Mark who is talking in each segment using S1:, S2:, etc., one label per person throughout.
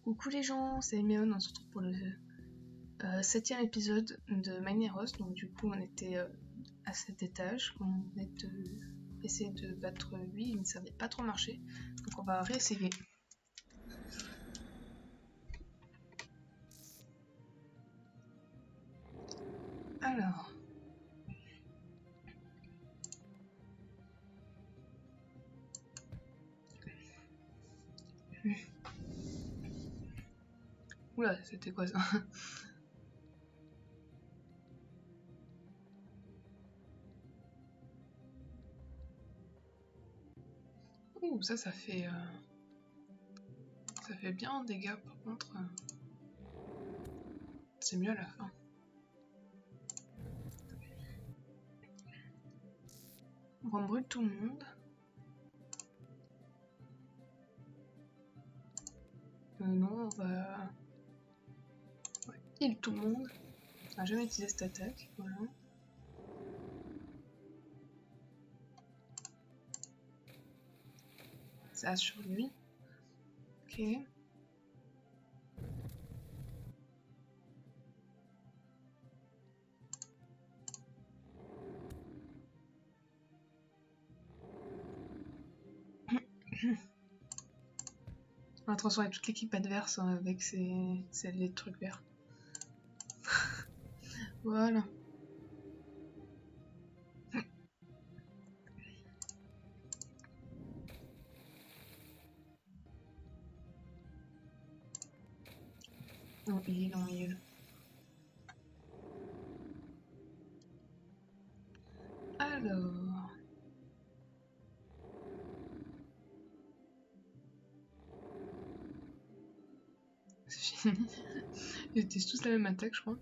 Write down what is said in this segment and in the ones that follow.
S1: Coucou les gens, c'est Méon, on se retrouve pour le 7ème épisode de Magneros. Donc du coup on était à cet étage, on venait de essayer de battre lui, mais ça n'avait pas trop marché. Donc on va réessayer. Alors... Oula, c'était quoi ça? Ouh, ça fait bien en dégâts, par contre. C'est mieux à la fin. On brûle tout le monde. Non, on va... Ouais, heal tout le monde. On n'a jamais utilisé cette attaque, voilà. Ça sur lui. Ok. On va transformer toute l'équipe adverse avec les trucs verts. Voilà. On heal. Alors... C'est fini. Ils utilisent tous la même attaque, je crois.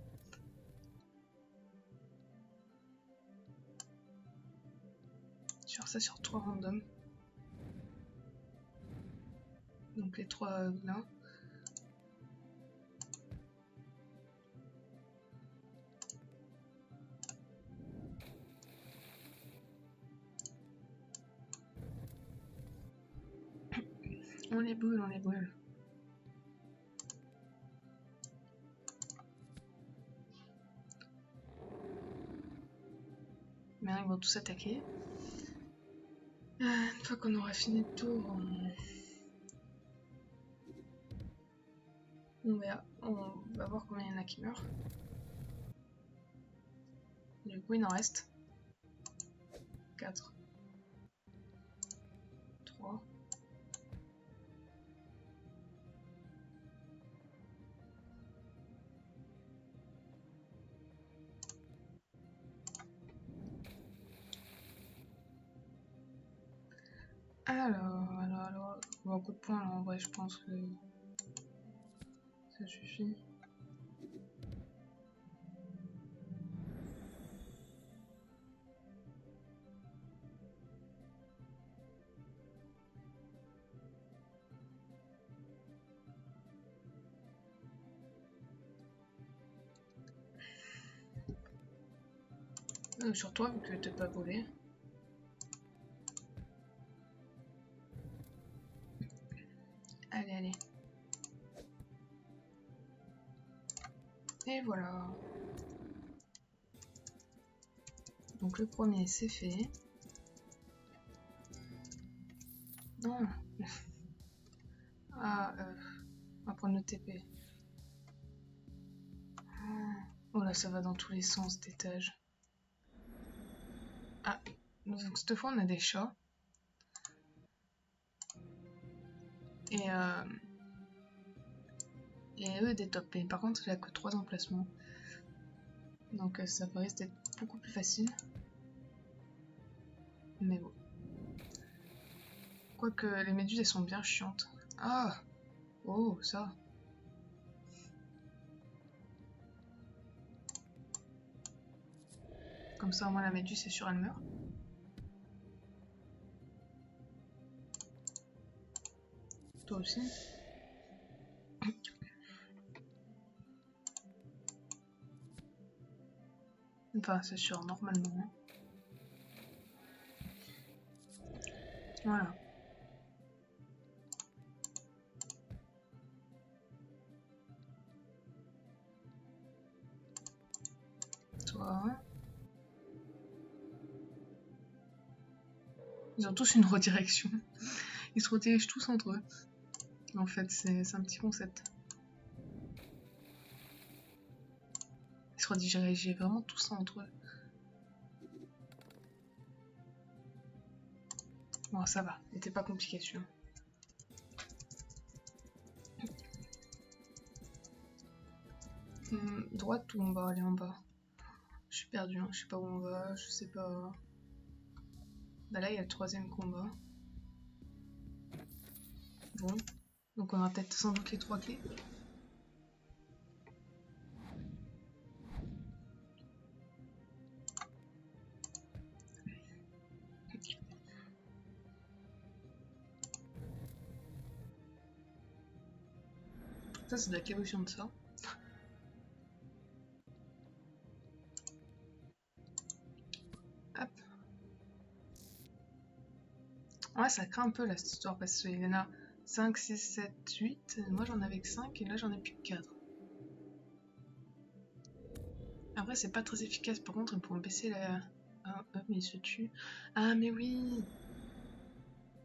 S1: Je vais faire ça sur 3 randoms. Donc les 3 là. On les brûle, on les brûle. Mais ils vont tous attaquer. Une fois qu'on aura fini le tour, on va voir combien il y en a qui meurent. Du coup, il en reste 4. 3. Alors, bon, coup de poing, là, en vrai, je pense que ça suffit. Sur toi, vu que t'es pas volé. Allez. Et voilà. Donc le premier, c'est fait. Non. Ah, on va prendre le TP. Oh là, ça va dans tous les sens, cet étage. Ah, donc cette fois, on a des chats. Et eux, des top lanes. Par contre, il a que 3 emplacements. Donc ça risque d'être beaucoup plus facile. Mais bon. Quoique les méduses, elles sont bien chiantes. Ah! Oh, ça. Comme ça, au moins, la méduse, c'est sûr, elle meurt. Toi aussi. Enfin, c'est sûr, normalement. Voilà. toi. Ils ont tous une redirection. Ils se redirigent tous entre eux. En fait, c'est un petit concept. Ils se redirigent vraiment tous entre eux. Bon, ça va. C'était pas compliqué celui-là. Droite ou on va aller en bas? Je suis perdu, hein. Je sais pas où on va, je sais pas. Bah là, il y a le troisième combat. Bon. Donc on aura peut-être sans doute les 3 clés. Ça, c'est de la l'évolution de ça. Hop. Ouais, ça craint un peu là cette histoire parce qu'il y en a 5, 6, 7, 8. Moi j'en avais que 5 et là j'en ai plus que 4. Après, c'est pas très efficace. Par contre, ils pourront baisser la. Ah, mais ils se tuent. Ah, mais oui!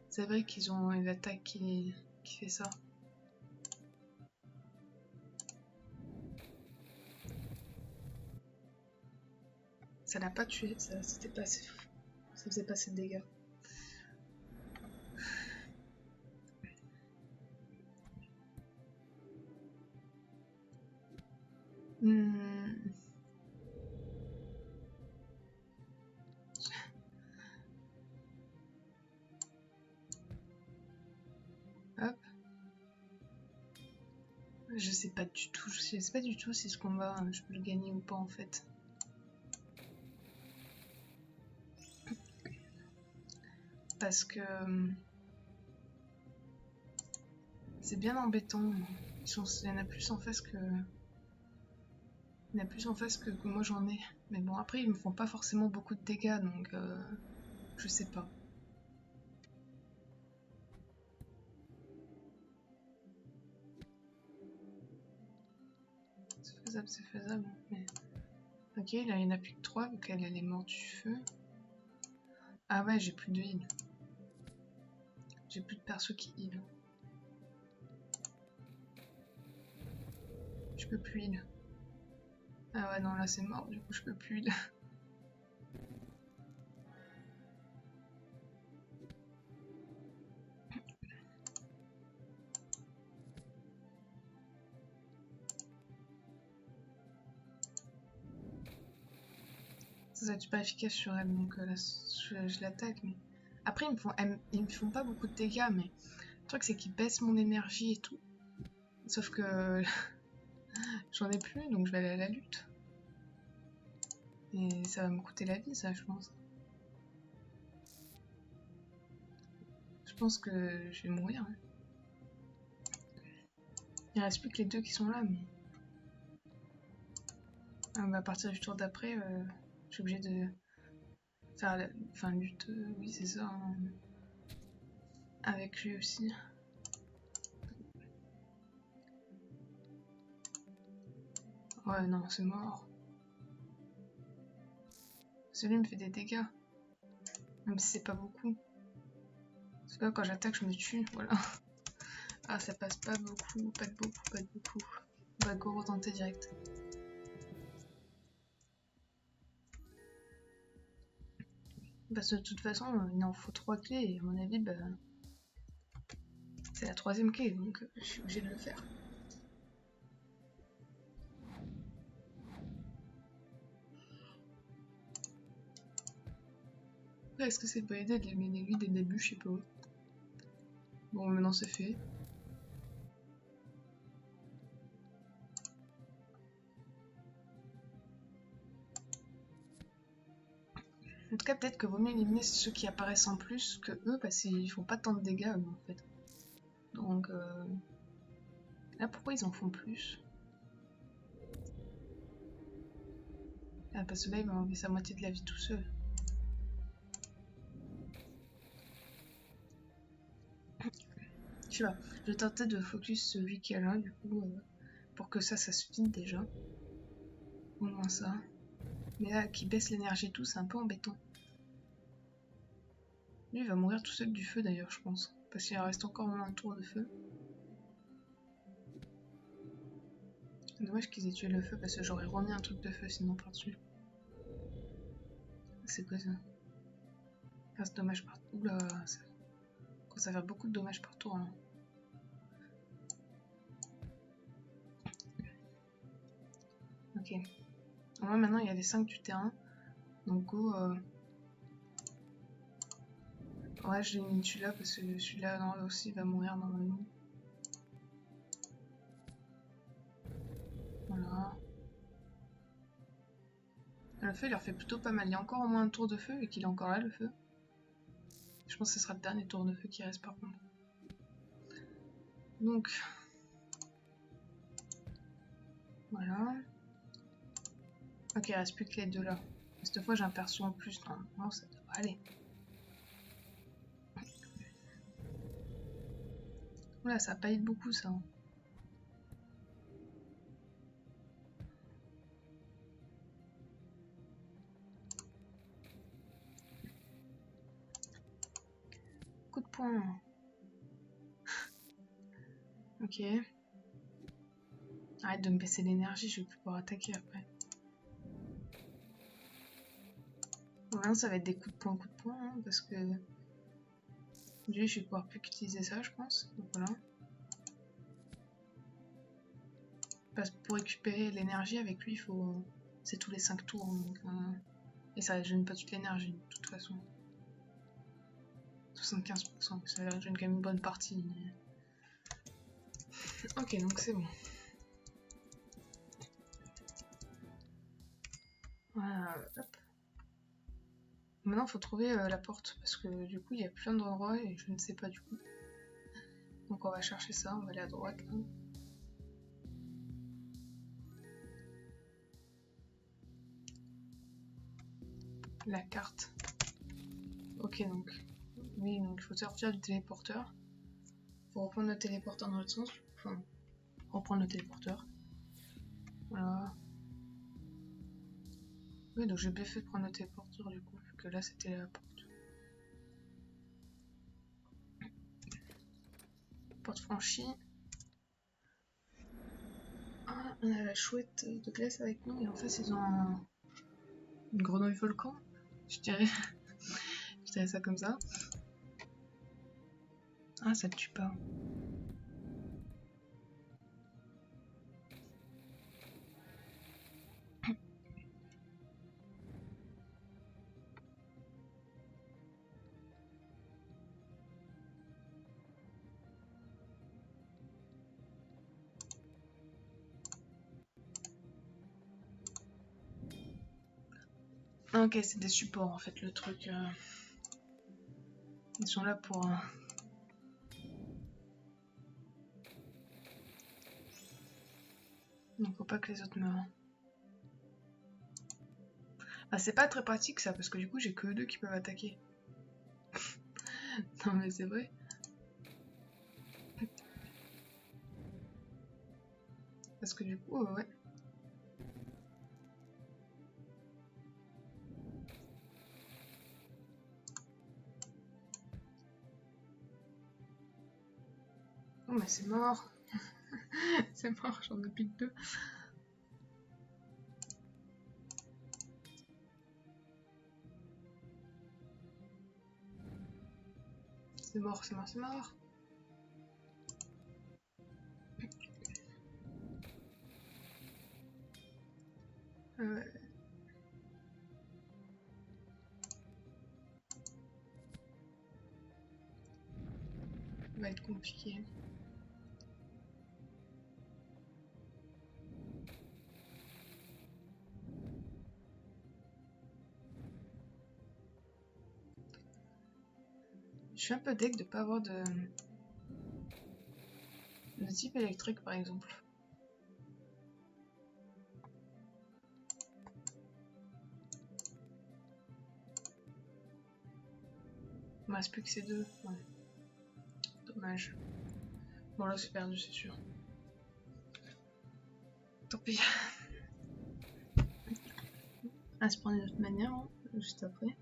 S1: C'est vrai qu'ils ont une attaque qui fait ça. Ça l'a pas tué, c'était pas assez fou. Ça faisait pas assez de dégâts. Hmm. Hop. Je sais pas du tout. Je sais pas du tout si ce combat je peux le gagner ou pas en fait. Parce que c'est bien embêtant. Il y en a plus en face que. Il y en a plus en face que moi j'en ai. Mais bon, après, ils me font pas forcément beaucoup de dégâts donc je sais pas. C'est faisable. Mais... Ok, là il n'y en a plus que 3 vu qu'elle est morte du feu. Ah ouais, j'ai plus de heal. J'ai plus de perso qui heal. Je peux plus heal. Ah ouais, non, là c'est mort, du coup je peux plus heal. Ça va être pas efficace sur elle, donc là je l'attaque. Mais... Après, ils me font pas beaucoup de dégâts, mais le truc c'est qu'ils baissent mon énergie et tout. Sauf que j'en ai plus, donc je vais aller à la lutte. Et ça va me coûter la vie, ça, je pense. Je pense que je vais mourir. Hein. Il reste plus que les 2 qui sont là, mais... à partir du tour d'après, je suis obligée de faire la lutte, oui c'est ça, hein. Avec lui aussi. Ouais, non, c'est mort. Celui me fait des dégâts. Même si c'est pas beaucoup. C'est pas quand j'attaque, je me tue, voilà. Ah, ça passe pas beaucoup, pas de beaucoup, pas de beaucoup. On va go retenter direct. Parce que de toute façon, il en faut 3 clés et à mon avis, bah, c'est la 3ème clé, donc je suis obligée de le faire. Après, est-ce que c'est pas idée de les mener lui dès le début, je sais pas. Bon, maintenant c'est fait. En tout cas, peut-être que vaut mieux éliminer ceux qui apparaissent en plus que eux, parce qu'ils font pas tant de dégâts, eux, en fait. Donc, là, pourquoi ils en font plus? Ah, parce que là, il va enlever sa moitié de la vie tout seul. Je sais pas, je vais tenter de focus celui qui est là, du coup, pour que ça se vide déjà. Au moins ça. Mais là, qui baisse l'énergie et tout, c'est un peu embêtant. Lui, il va mourir tout seul du feu d'ailleurs, je pense. Parce qu'il reste encore au moins un tour de feu. Dommage qu'ils aient tué le feu parce que j'aurais remis un truc de feu sinon par-dessus. C'est quoi ça? Ah, c'est dommage par... Oula, ça va faire beaucoup de dommages par tour. Hein. Ok. Moi maintenant il y a les 5 du terrain. Donc go... Ouais, je l'ai mis celui-là parce que celui-là aussi va mourir normalement. Voilà. Le feu il leur fait plutôt pas mal. Il y a encore au moins un tour de feu et qu'il est encore là le feu. Je pense que ce sera le dernier tour de feu qui reste par contre. Donc... Voilà. Ok, il reste plus que les deux là. Cette fois j'ai un perso en plus. Non, ça devrait aller. Oula, ça a pas aidé beaucoup ça. Coup de poing. Ok. Arrête de me baisser l'énergie, je vais plus pouvoir attaquer après. Bon, maintenant ça va être des coups de poing, hein, parce que... Lui, je vais pouvoir plus qu'utiliser ça, je pense. Donc voilà. Parce que pour récupérer l'énergie avec lui, il faut... C'est tous les 5 tours. Donc, et ça régène pas toute l'énergie, de toute façon. 75%, ça régène quand même une bonne partie. Mais... Ok, donc c'est bon. Voilà, hop. Maintenant, il faut trouver la porte, parce que du coup, il y a plein d'endroits et je ne sais pas du coup. Donc on va chercher ça, on va aller à droite. Là. La carte. Ok, donc... Oui, donc il faut sortir du téléporteur. Faut reprendre le téléporteur dans l'autre sens. Enfin, reprendre le téléporteur. Voilà. Oui, donc j'ai bien fait de prendre le téléporteur du coup, vu que là c'était la porte. Porte franchie. Ah, on a la chouette de glace avec nous et en face ils ont une grenouille volcan. Je dirais... Je dirais ça comme ça. Ah, ça te tue pas. Ah, ok, c'est des supports en fait, le truc. Ils sont là pour... Donc faut pas que les autres meurent. Ah, c'est pas très pratique ça, parce que du coup j'ai que eux deux qui peuvent attaquer. Non mais c'est vrai. Parce que du coup, ouais. Oh mais c'est mort. C'est mort, j'en ai plus que deux. C'est mort, c'est mort, c'est mort. Euh... Ça va être compliqué. Je suis un peu deg de pas avoir de type électrique par exemple. Il me reste plus que ces deux. Ouais. Dommage. Bon là c'est perdu c'est sûr. Tant pis. à se prendre d'une autre manière, hein, juste après.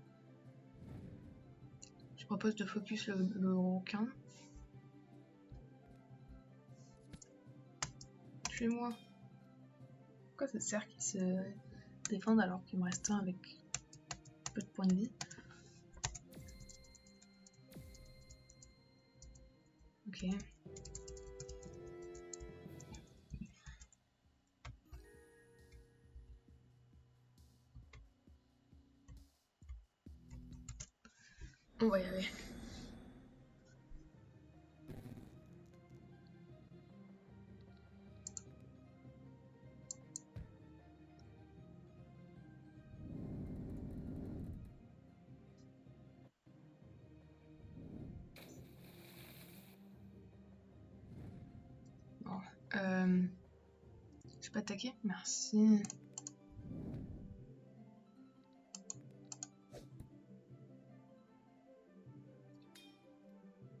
S1: Je propose de focus le requin. Tuez-moi. Pourquoi ça sert qu'ils se défendent alors qu'il me reste un avec peu de points de vie? Ok. On va y aller. Bon. Je peux attaquer? Merci.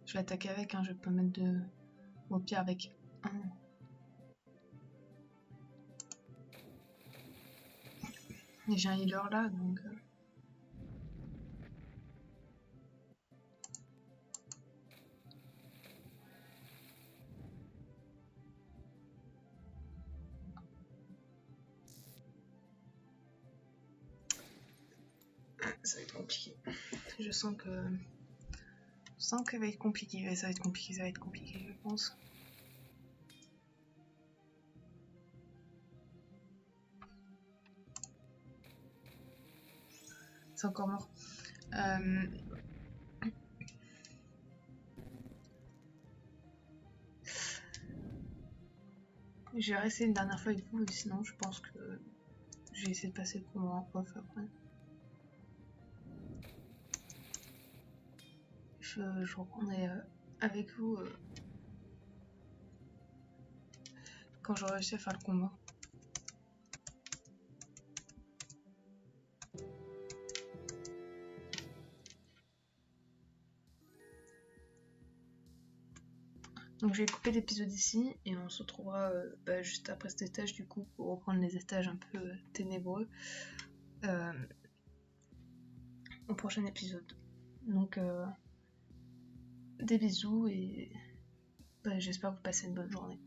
S1: Je vais attaquer avec, hein, je peux mettre de... au pire avec un. Et j'ai un healer là, donc... Ça va être compliqué. Je sens que... ça va être compliqué, ça va être compliqué, je pense. C'est encore mort. Je vais rester une dernière fois avec vous, et sinon je pense que je vais essayer de passer pour mon prof après. Je reprendrai avec vous quand j'aurai réussi à faire le combat. Donc je vais couper l'épisode ici et on se retrouvera juste après cet étage du coup pour reprendre les étages un peu ténébreux au prochain épisode. Donc des bisous et j'espère que vous passez une bonne journée.